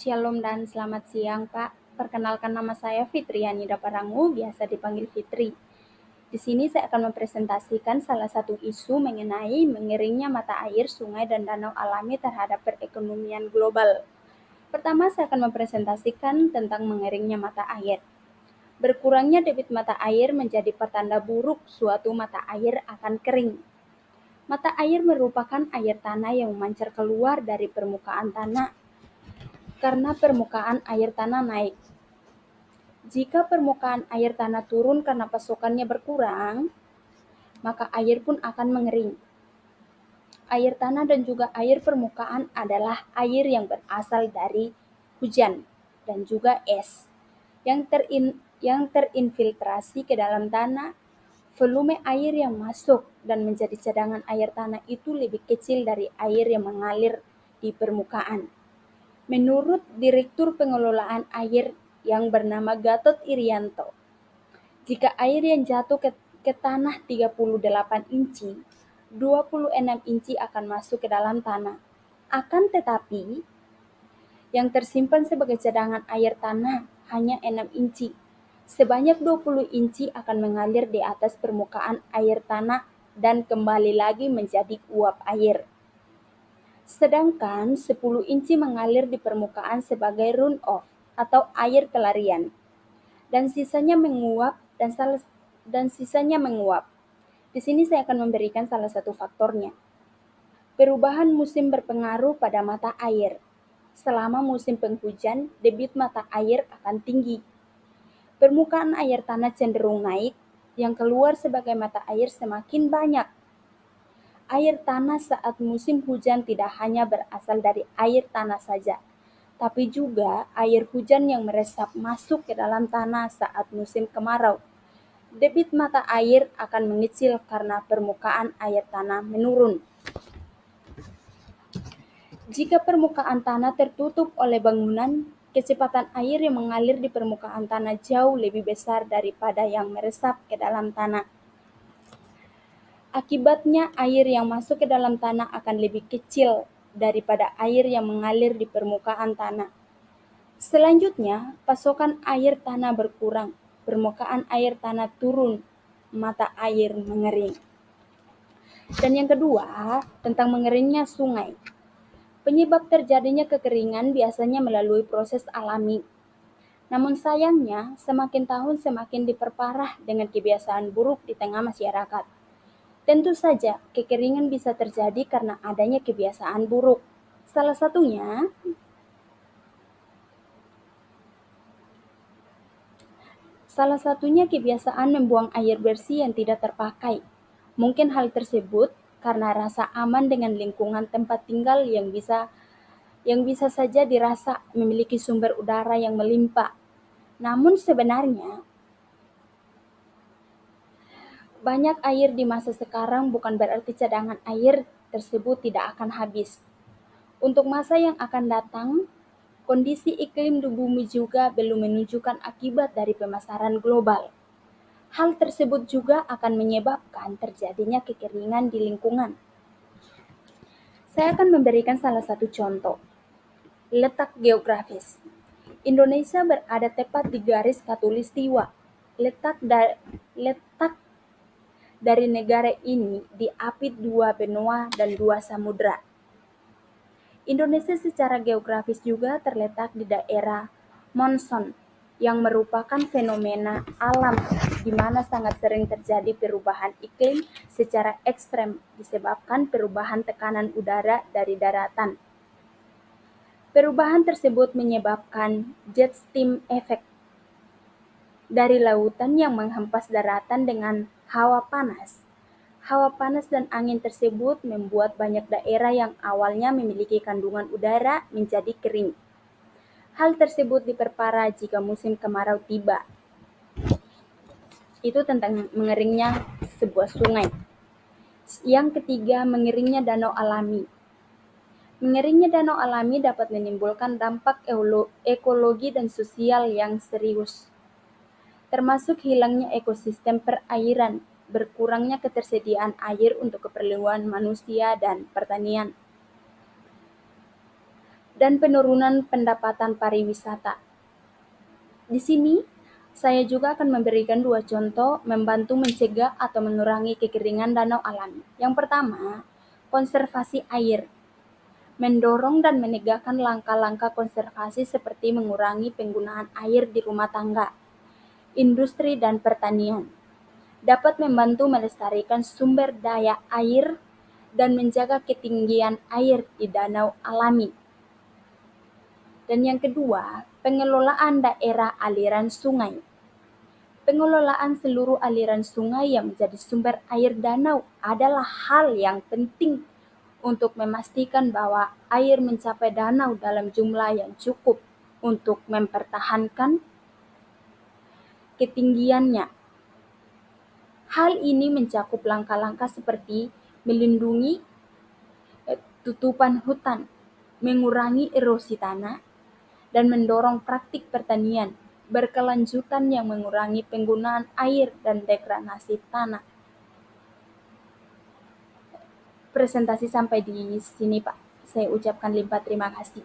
Shalom dan selamat siang, Pak. Perkenalkan nama saya Fitriani Daparangu, biasa dipanggil Fitri. Di sini saya akan mempresentasikan salah satu isu mengenai mengeringnya mata air, sungai, dan danau alami terhadap perekonomian global. Pertama, saya akan mempresentasikan tentang mengeringnya mata air. Berkurangnya debit mata air menjadi pertanda buruk suatu mata air akan kering. Mata air merupakan air tanah yang memancar keluar dari permukaan tanah karena permukaan air tanah naik. Jika permukaan air tanah turun karena pasokannya berkurang, maka air pun akan mengering. Air tanah dan juga air permukaan adalah air yang berasal dari hujan dan juga es yang terinfiltrasi ke dalam tanah. Volume air yang masuk dan menjadi cadangan air tanah itu lebih kecil dari air yang mengalir di permukaan. Menurut Direktur Pengelolaan Air yang bernama Gatot Irianto, jika air yang jatuh ke tanah 38 inci, 26 inci akan masuk ke dalam tanah. Akan tetapi, yang tersimpan sebagai cadangan air tanah hanya 6 inci. Sebanyak 20 inci akan mengalir di atas permukaan air tanah dan kembali lagi menjadi uap air. Sedangkan 10 inci mengalir di permukaan sebagai runoff atau air pelarian. Dan sisanya menguap dan sisanya menguap. Di sini saya akan memberikan salah satu faktornya. Perubahan musim berpengaruh pada mata air. Selama musim penghujan, debit mata air akan tinggi. Permukaan air tanah cenderung naik, yang keluar sebagai mata air semakin banyak. Air tanah saat musim hujan tidak hanya berasal dari air tanah saja, tapi juga air hujan yang meresap masuk ke dalam tanah saat musim kemarau. Debit mata air akan mengecil karena permukaan air tanah menurun. Jika permukaan tanah tertutup oleh bangunan, kecepatan air yang mengalir di permukaan tanah jauh lebih besar daripada yang meresap ke dalam tanah. Akibatnya, air yang masuk ke dalam tanah akan lebih kecil daripada air yang mengalir di permukaan tanah. Selanjutnya, pasokan air tanah berkurang, permukaan air tanah turun, mata air mengering. Dan yang kedua, tentang mengeringnya sungai. Penyebab terjadinya kekeringan biasanya melalui proses alami. Namun sayangnya, semakin tahun semakin diperparah dengan kebiasaan buruk di tengah masyarakat. Tentu saja, kekeringan bisa terjadi karena adanya kebiasaan buruk. Salah satunya kebiasaan membuang air bersih yang tidak terpakai. Mungkin hal tersebut karena rasa aman dengan lingkungan tempat tinggal yang bisa saja dirasa memiliki sumber udara yang melimpah. Namun sebenarnya, banyak air di masa sekarang bukan berarti cadangan air tersebut tidak akan habis. Untuk masa yang akan datang, kondisi iklim di bumi juga belum menunjukkan akibat dari pemasaran global. Hal tersebut juga akan menyebabkan terjadinya kekeringan di lingkungan. Saya akan memberikan salah satu contoh. Letak geografis. Indonesia berada tepat di garis khatulistiwa. Letak dari negara ini diapit 2 benua dan 2 samudra. Indonesia secara geografis juga terletak di daerah monsoon yang merupakan fenomena alam di mana sangat sering terjadi perubahan iklim secara ekstrem disebabkan perubahan tekanan udara dari daratan. Perubahan tersebut menyebabkan jet stream effect dari lautan yang menghempas daratan dengan hawa panas. Hawa panas dan angin tersebut membuat banyak daerah yang awalnya memiliki kandungan udara menjadi kering. Hal tersebut diperparah jika musim kemarau tiba. Itu tentang mengeringnya sebuah sungai. Yang ketiga, mengeringnya danau alami. Mengeringnya danau alami dapat menimbulkan dampak ekologi dan sosial yang serius, termasuk hilangnya ekosistem perairan, berkurangnya ketersediaan air untuk keperluan manusia dan pertanian, dan penurunan pendapatan pariwisata. Di sini, saya juga akan memberikan 2 contoh membantu mencegah atau mengurangi kekeringan danau alami. Yang pertama, konservasi air. Mendorong dan menegakkan langkah-langkah konservasi seperti mengurangi penggunaan air di rumah tangga, industri dan pertanian. Dapat membantu melestarikan sumber daya air dan menjaga ketinggian air di danau alami. Dan yang kedua, pengelolaan daerah aliran sungai. Pengelolaan seluruh aliran sungai yang menjadi sumber air danau adalah hal yang penting untuk memastikan bahwa air mencapai danau dalam jumlah yang cukup untuk mempertahankan ketinggiannya. Hal ini mencakup langkah-langkah seperti melindungi tutupan hutan, mengurangi erosi tanah, dan mendorong praktik pertanian berkelanjutan yang mengurangi penggunaan air dan degradasi tanah. Presentasi sampai di sini, Pak. Saya ucapkan limpah terima kasih.